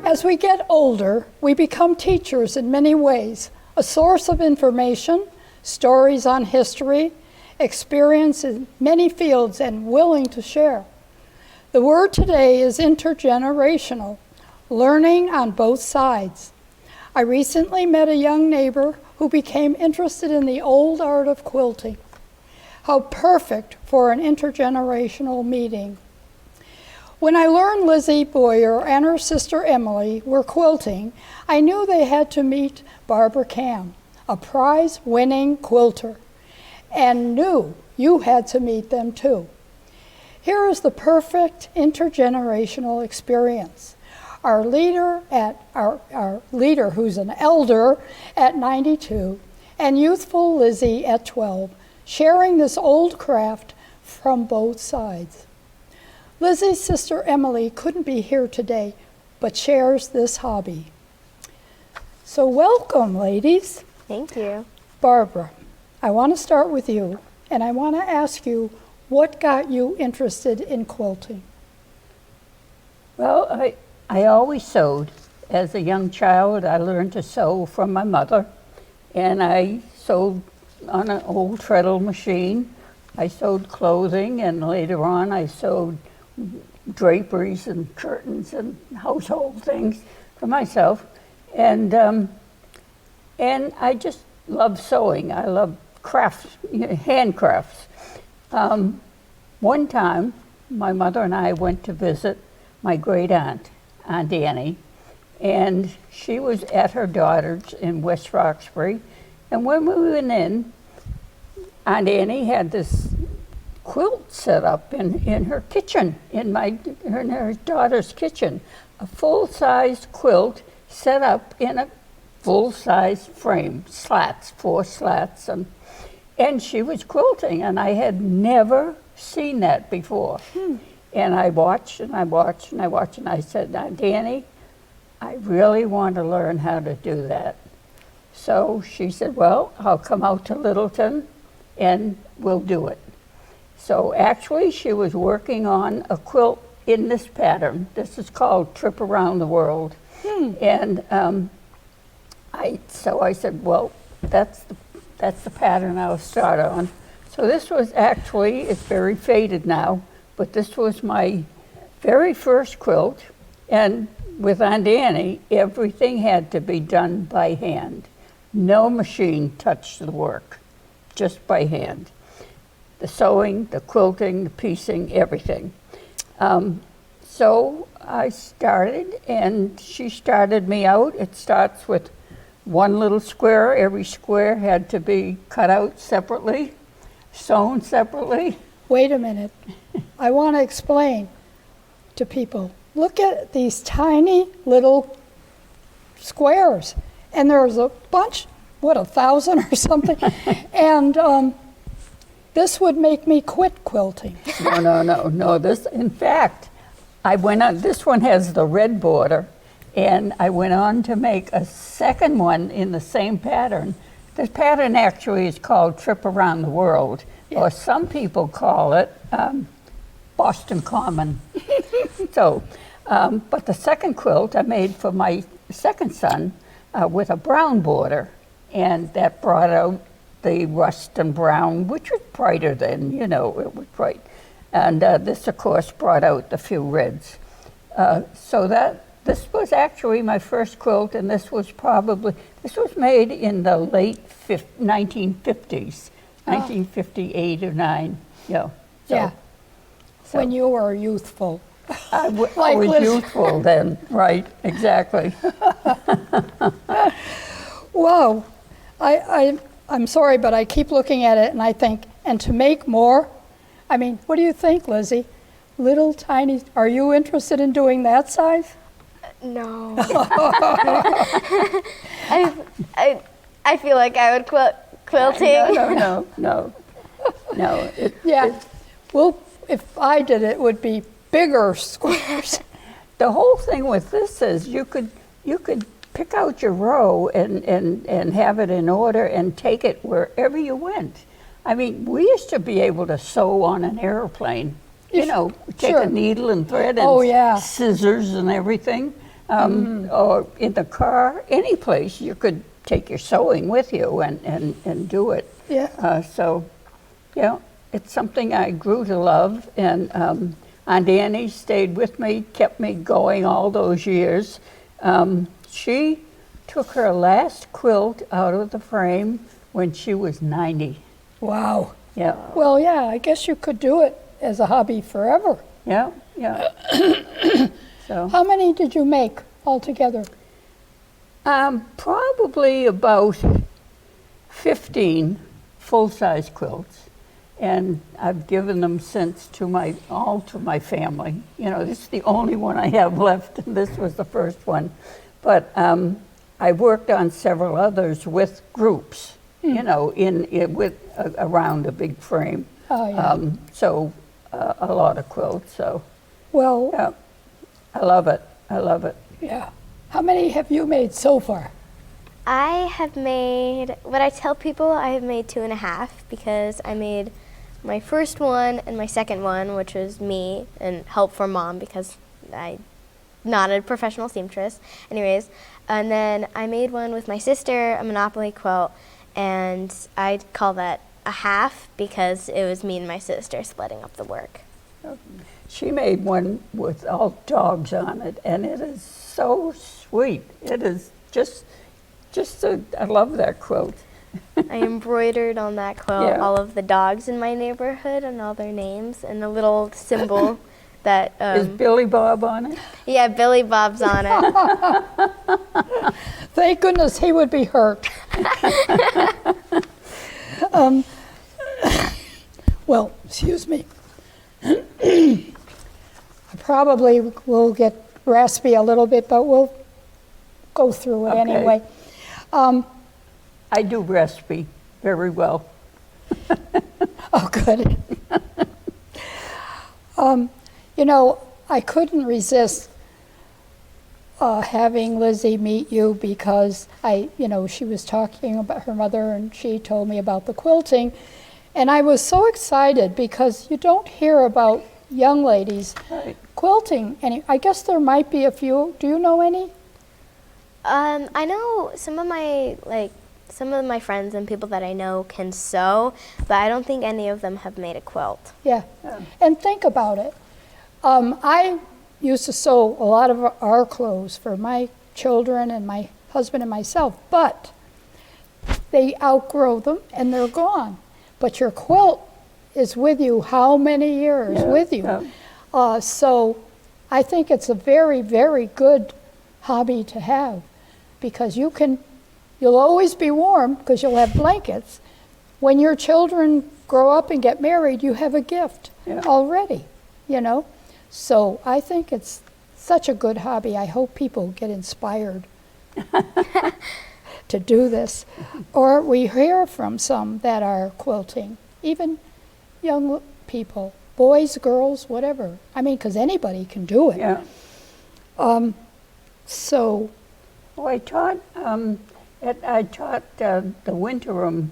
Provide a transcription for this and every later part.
As we get older, we become teachers in many ways, a source of information, stories on history, experience in many fields, and willing to share. The word today is intergenerational, learning on both sides. I recently met a young neighbor who became interested in the old art of quilting. How perfect for an intergenerational meeting. When I learned Lizzie Boyer and her sister Emily were quilting, I knew they had to meet Barbara Kamb, a prize-winning quilter, and knew you had to meet them too. Here is the perfect intergenerational experience. Our leader who's an elder at 92, and youthful Lizzie at 12, sharing this old craft from both sides. Lizzie's sister Emily couldn't be here today, but shares this hobby. So welcome, ladies. Thank you. Barbara, I want to start with you, and I want to ask you, what got you interested in quilting? Well, I always sewed. As a young child, I learned to sew from my mother, and I sewed on an old treadle machine. I sewed clothing, and later on I sewed draperies and curtains and household things for myself. And I just love sewing. I love crafts, handcrafts. One time, my mother and I went to visit my great aunt, Aunt Annie, and she was at her daughter's in West Roxbury. And when we went in, Aunt Annie had this quilt set up in her kitchen, in her daughter's kitchen, a full-size quilt set up in a full-size frame, slats, 4 slats, and she was quilting, and I had never seen that before. And I watched and I watched and I watched, and I said, Aunt Annie, I really want to learn how to do that. So she said, well, I'll come out to Littleton and we'll do it. So actually she was working on a quilt in this pattern. This is called Trip Around the World. And I said, well, that's the pattern I'll start on. So this was actually, it's very faded now, but this was my very first quilt. And with Aunt Annie, everything had to be done by hand. No machine touched the work, just by hand. The sewing, the quilting, the piecing, everything. So I started, and she started me out. It starts with one little square. Every square had to be cut out separately, sewn separately. Wait a minute. I want to explain to people. Look at these tiny little squares. And there's a bunch, 1,000 or something? And this would make me quit quilting. No. This, in fact, I went on, this one has the red border, and I went on to make a second one in the same pattern. This pattern actually is called Trip Around the World, or some people call it Boston Common. So, but the second quilt I made for my second son with a brown border, and that brought out the rust and brown, which was brighter then, it was bright. And this, of course, brought out the few reds. This was actually my first quilt, and this was made in the late 1950s, 1958 or 9, So, when you were youthful. I was youthful then, right, exactly. Wow. I'm sorry, but I keep looking at it and I think, and to make more, I mean, what do you think, Lizzie? Little tiny, are you interested in doing that size? No. I feel like I would quilting. No. Well, if I did it, would be bigger squares. The whole thing with this is you could pick out your row and have it in order and take it wherever you went. I mean, we used to be able to sew on an airplane, take a needle and thread and scissors and everything. or in the car, any place you could take your sewing with you and do it. Yeah. So, yeah, it's something I grew to love, and Aunt Annie stayed with me, kept me going all those years. She took her last quilt out of the frame when she was 90. Wow. Yeah, Well, yeah, I guess you could do it as a hobby forever. yeah, yeah. So, How many did you make altogether? probably about 15 full-size quilts, and I've given them since all to my family. You know, this is the only one I have left, and this was the first one. But I worked on several others with groups, you know, around a big frame. Oh, yeah. So a lot of quilts. So Well, yeah, I love it. I love it. yeah. How many have you made so far? I have made, what I tell people, I have made 2.5 because I made my first one and my second one, which was me, and help from Mom because I'm not a professional seamstress. Anyways, and then I made one with my sister, a Monopoly quilt, and I'd call that a half because it was me and my sister splitting up the work. She made one with all dogs on it, and it is so sweet. It is I love that quilt. I embroidered on that quilt Yeah. all of the dogs in my neighborhood and all their names and a little symbol that, Is Billy Bob on it? yeah, Billy Bob's on it. Thank goodness he would be hurt. Well, excuse me. I probably will get raspy a little bit, but we'll go through it Okay. anyway. I do recipe very well. Oh, good. You know, I couldn't resist having Lizzie meet you because she was talking about her mother and she told me about the quilting. And I was so excited because you don't hear about young ladies Right. quilting. And I guess there might be a few. Do you know any? I know some of my friends and people that I know can sew, but I don't think any of them have made a quilt. Yeah. Yeah. And think about it. I used to sew a lot of our clothes for my children and my husband and myself, but they outgrow them and they're gone. But your quilt is with you how many years Yeah, with you? yeah. So I think it's a very, very good hobby to have because you'll always be warm because you'll have blankets. When your children grow up and get married, you have a gift Yeah. already, you know? So I think it's such a good hobby. I hope people get inspired to do this. Or we hear from some that are quilting, even young people, boys, girls, whatever. I mean, because anybody can do it. Yeah. So, Well, I taught the winter room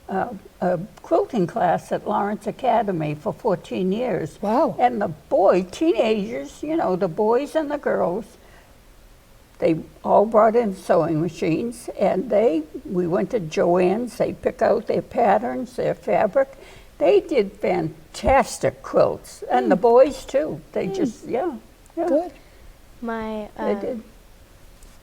a quilting class at Lawrence Academy for 14 years. wow. And the teenagers, the boys and the girls, they all brought in sewing machines, and we went to Joann's, they pick out their patterns, their fabric. They did fantastic quilts, and the boys too. They just, yeah. Good. My They did.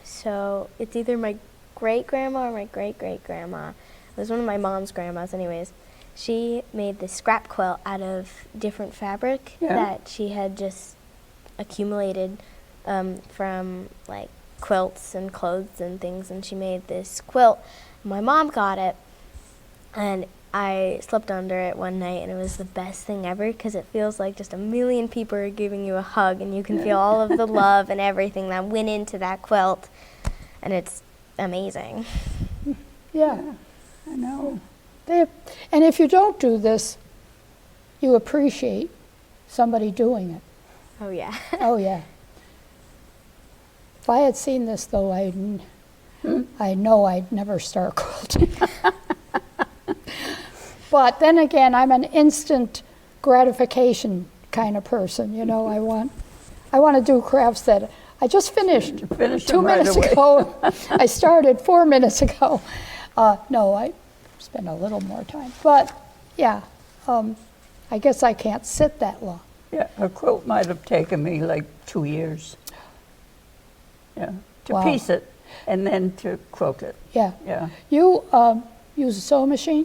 So it's either my great-grandma or my great-great-grandma. It was one of my mom's grandmas anyways. She made this scrap quilt out of different fabric Yeah. that she had just accumulated from like quilts and clothes and things, and she made this quilt. My mom got it, and I slept under it one night, and it was the best thing ever because it feels like just a million people are giving you a hug, and you can feel all of the love and everything that went into that quilt, and it's amazing. Yeah. I know. And if you don't do this, you appreciate somebody doing it. Oh yeah. Oh, yeah. If I had seen this, though, I know I'd never start quilting. But then again, I'm an instant gratification kind of person. I want to do crafts that I just finished Finish 2 them right minutes away. ago. I started 4 minutes ago. No, I spent a little more time. But yeah, I guess I can't sit that long. Yeah, a quilt might have taken me like 2 years. Yeah, to Wow. piece it and then to quilt it. Yeah. Yeah. You use a sewing machine?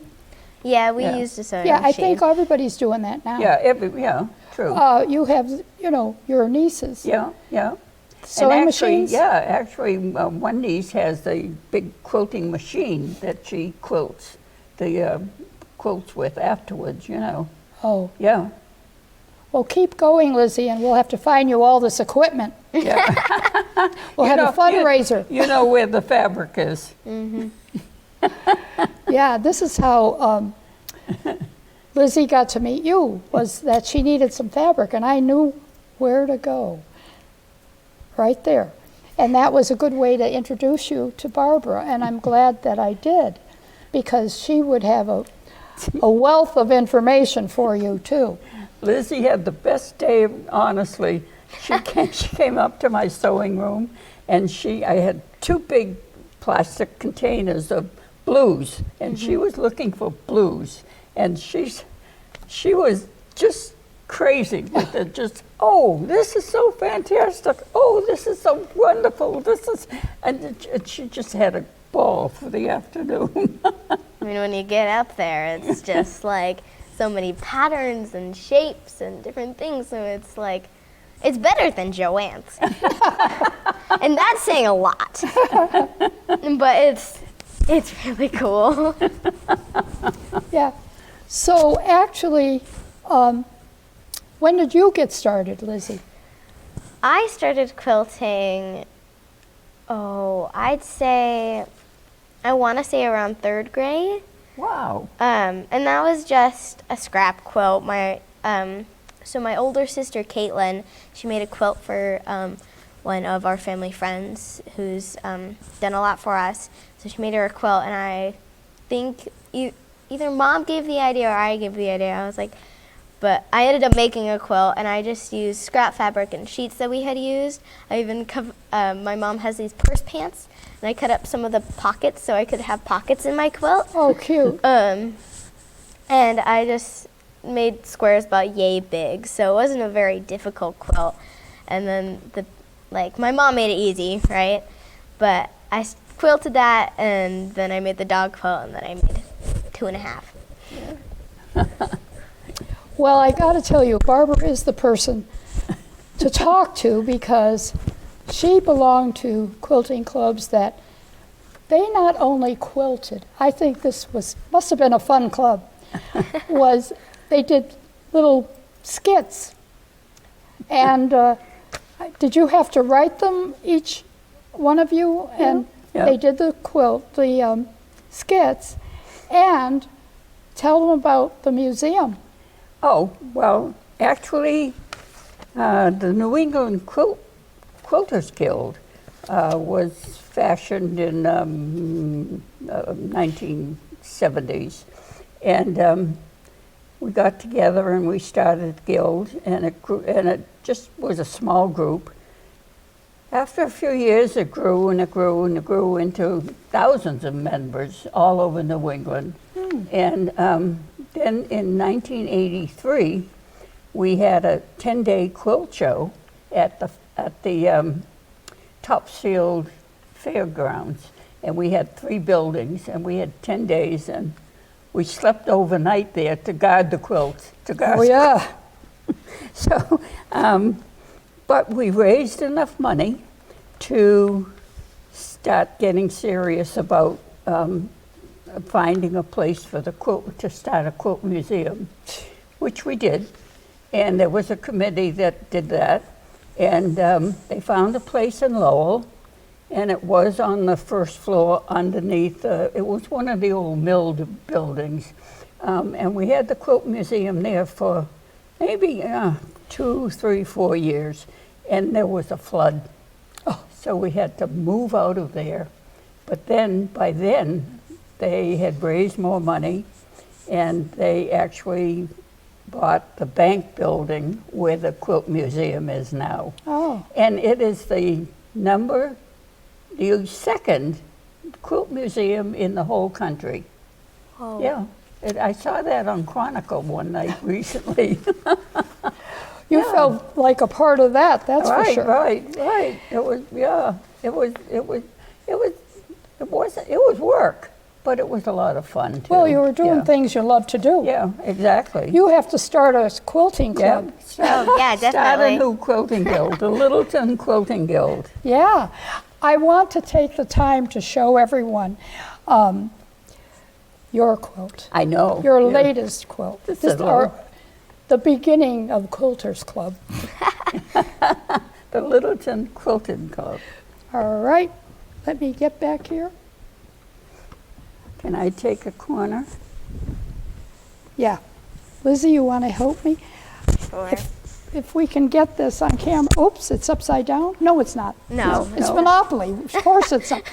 Yeah, we Yeah. used a sewing Yeah, machine. I think everybody's doing that now. Yeah, true. You have, your nieces. Yeah, yeah. Sewing and actually, machines? Yeah, actually, one niece has a big quilting machine that she quilts the quilts with afterwards, Oh, Yeah, well, keep going, Lizzie, and we'll have to find you all this equipment. yeah. We'll have a fundraiser. You know where the fabric is. Yeah, this is how Lizzie got to meet you, was that she needed some fabric, and I knew where to go. Right there. And that was a good way to introduce you to Barbara, and I'm glad that I did, because she would have a wealth of information for you, too. Lizzie had the best day, honestly. She came up to my sewing room, and I had 2 big plastic containers of blues, and she was looking for blues, and she was just crazy with it. Just, oh, this is so fantastic. Oh, this is so wonderful. And she just had a ball for the afternoon. I mean, when you get up there, it's just like so many patterns and shapes and different things. So it's like, it's better than Joanne's. And that's saying a lot. But it's really cool. Yeah. So actually, when did you get started, Lizzie? I started quilting, I'd say, I want to say around 3rd grade. Wow. And that was just a scrap quilt. So my older sister, Caitlin, she made a quilt for one of our family friends who's done a lot for us. So she made her a quilt, and I think either Mom gave the idea or I gave the idea. I was like, but I ended up making a quilt, and I just used scrap fabric and sheets that we had used. I even my mom has these purse pants, and I cut up some of the pockets so I could have pockets in my quilt. Oh, cute. And I just made squares about yay big, so it wasn't a very difficult quilt. And then my mom made it easy, right? But I quilted that, and then I made the dog quilt, and then I made 2.5. Well, I got to tell you, Barbara is the person to talk to, because she belonged to quilting clubs that they not only quilted, I think this must have been a fun club, was they did little skits. And did you have to write them, each one of you? And Yeah. they did the skits, and tell them about the museum. Oh, well, actually, the New England Quilters Guild was fashioned in 1970s. And we got together and we started a guild, and it grew, and it just was a small group. After a few years, it grew and it grew and it grew into thousands of members all over New England. And then in 1983, we had a 10-day quilt show at the Topsfield Fairgrounds, and we had 3 buildings, and we had 10 days, and we slept overnight there to guard the quilts. Oh, yeah. So, but we raised enough money to start getting serious about finding a place for the quilt, to start a quilt museum, which we did. And there was a committee that did that. And they found a place in Lowell, and it was on the first floor underneath, it was one of the old mill buildings. And we had the quilt museum there for maybe 2, 3, 4 years, and there was a flood. So we had to move out of there. But then, by then, they had raised more money, and they actually bought the bank building where the quilt museum is now. Oh, And it is the second quilt museum in the whole country. Oh. Yeah, I saw that on Chronicle one night recently. you felt like a part of that, that's for Right, sure. right. It was, yeah, it was work, but it was a lot of fun too. Well, you were doing Yeah. things you love to do. Yeah, exactly. You have to start a quilting Yeah, club. Oh, yeah, start a definitely. new quilting guild, the Littleton Quilting Guild. Yeah. I want to take the time to show everyone your quilt, I know. your yeah. latest quilt. This is The beginning of Quilters Club. The Littleton Quilting Club. All right, let me get back here. Can I take a corner? Yeah. Lizzie, you want to help me? Sure. If we can get this on camera. Oops, it's upside down? No, it's not. No. It's Monopoly. Of course it's up.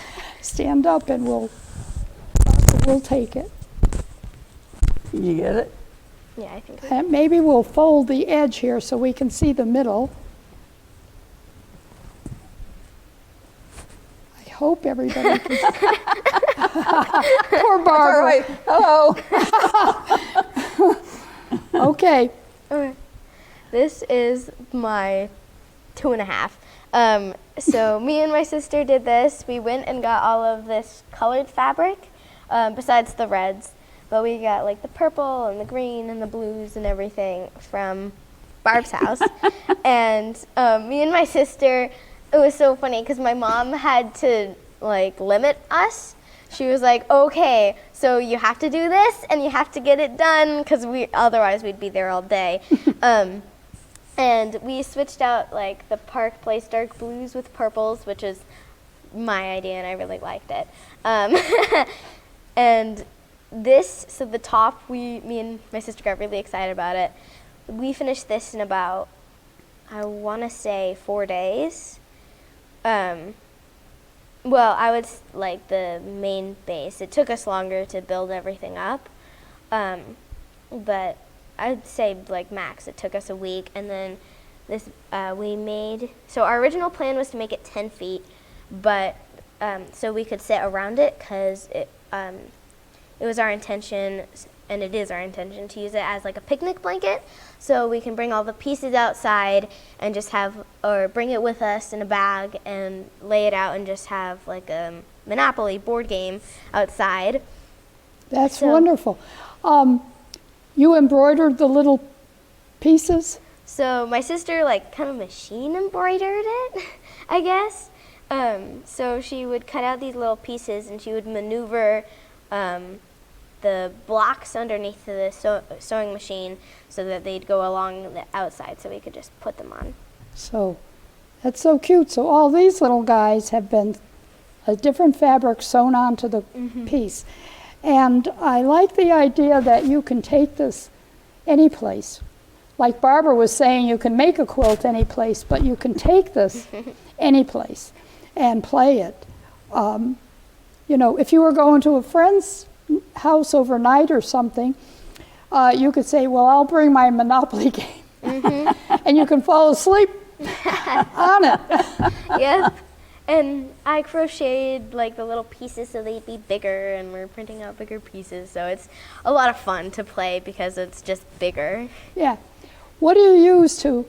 Stand up and we'll take it. Can you get it? Yeah, I think. And maybe we'll fold the edge here so we can see the middle. I hope everybody can. Poor Barbara. All right. Hello. Okay. Okay. This is my 2.5. So me and my sister did this. We went and got all of this colored fabric, besides the reds. But we got like the purple and the green and the blues and everything from Barb's house. And me and my sister, it was so funny because my mom had to like limit us. She was like, okay, so you have to do this and you have to get it done because otherwise we'd be there all day. And we switched out like the Park Place dark blues with purples, which is my idea and I really liked it. And so the top, me and my sister got really excited about it. We finished this in about, I want to say 4 days. Well, I would like the main base. It took us longer to build everything up, but I'd say like max it took us a week. And then this so our original plan was to make it 10 feet, but so we could sit around it because it was our intention, and it is our intention to use it as like a picnic blanket. So we can bring all the pieces outside and just bring it with us in a bag and lay it out and just have like a Monopoly board game outside. That's wonderful. You embroidered the little pieces? So my sister like kind of machine embroidered it, I guess. So she would cut out these little pieces and she would maneuver the blocks underneath the sewing machine so that they'd go along the outside so we could just put them on. So that's so cute. So all these little guys have been a different fabric sewn onto the piece. And I like the idea that you can take this any place. Like Barbara was saying, you can make a quilt any place, but you can take this any place and play it. You know, if you were going to a friend's house overnight or something, you could say, well, I'll bring my Monopoly game. And you can fall asleep on it. Yep. And I crocheted like the little pieces so they'd be bigger, and we're printing out bigger pieces. So it's a lot of fun to play because it's just bigger. Yeah. What do you use do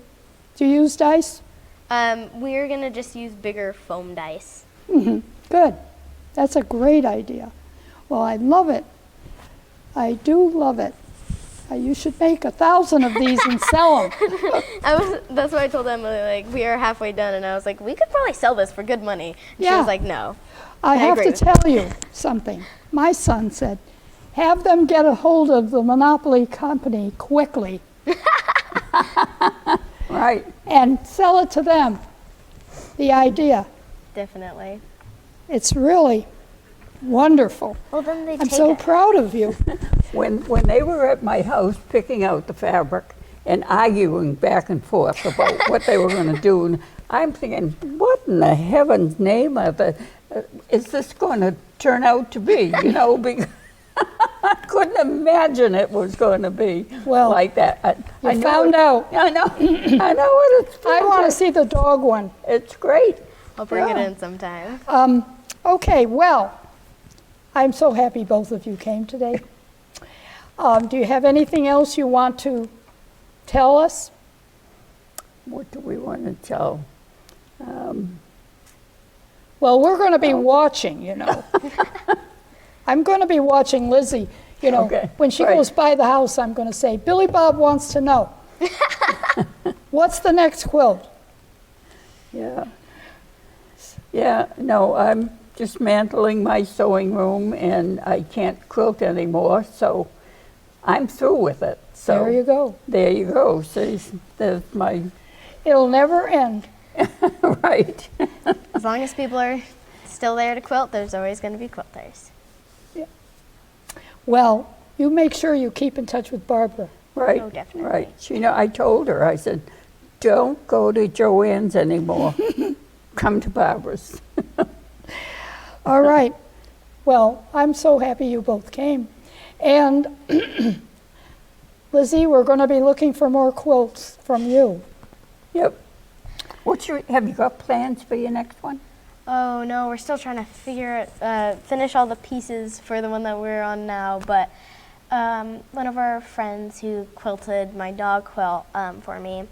you use dice? We're gonna just use bigger foam dice. Good. That's a great idea. Well, I love it. I do love it. You should make 1,000 of these and sell them. That's why I told Emily, like, we are halfway done, and I was like, we could probably sell this for good money. And She Yeah. was like, no. I I have agree to with tell you something. My son said, have them get a hold of the Monopoly company quickly Right. and sell it to them. The idea. Definitely. It's really wonderful. Well, then they I'm take so it. proud of you. When they were at my house picking out the fabric and arguing back and forth about what they were going to do, and I'm thinking, what in the heaven's name is this going to turn out to be? You know, because couldn't imagine it was going to be Well, like that. I You know found out. I know. I know what it's. I want to see the dog one. It's great. I'll bring it Yeah. in sometime. Okay, well, I'm so happy both of you came today. Do you have anything else you want to tell us? What do we want to tell? Well, we're going to be watching, you know. I'm going to be watching Lizzie. You know, Okay, when she right. goes by the house, I'm going to say, Billy Bob wants to know, what's the next quilt? Yeah. Yeah, no, I'm dismantling my sewing room and I can't quilt anymore, so I'm through with it. So There you go. There you go. See, there's my, It'll never end. right. As long as people are still there to quilt, there's always going to be quilters. Well, you make sure you keep in touch with Barbara. Right. Oh, definitely. Right. You know, I told her, I said, don't go to Joanne's anymore. Come to Barbara's. All right. Well, I'm so happy you both came. And Lizzie, we're going to be looking for more quilts from you. Yep. Have you got plans for your next one? Oh no, we're still trying to finish all the pieces for the one that we're on now. But one of our friends who quilted my dog quilt for me,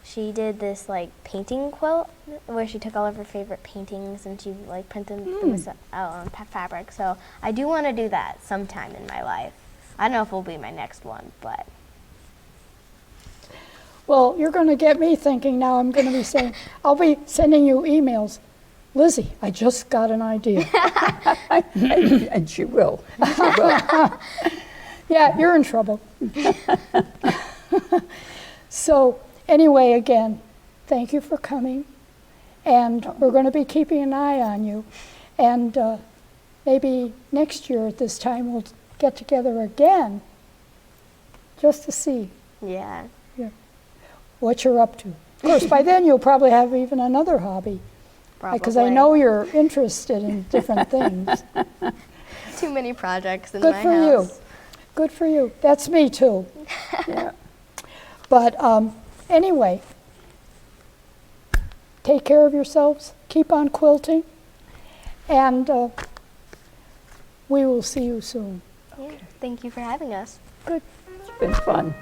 she did this like painting quilt where she took all of her favorite paintings and she like printed them out on fabric. So I do want to do that sometime in my life. I don't know if it'll be my next one, but Well, you're going to get me thinking now. I'm going to be saying, I'll be sending you emails. Lizzie, I just got an idea. And she will. She will. Yeah, you're in trouble. So anyway, again, thank you for coming. And we're going to be keeping an eye on you. And maybe next year at this time we'll get together again just to see yeah. what you're up to. Of course, by then you'll probably have even another hobby. Because I Probably. know you're interested in different things. Too many projects in Good my for house. you. Good for you. That's me too. Yeah. But anyway, take care of yourselves. Keep on quilting. And we will see you soon. Yeah. Thank you for having us. Good. It's been fun.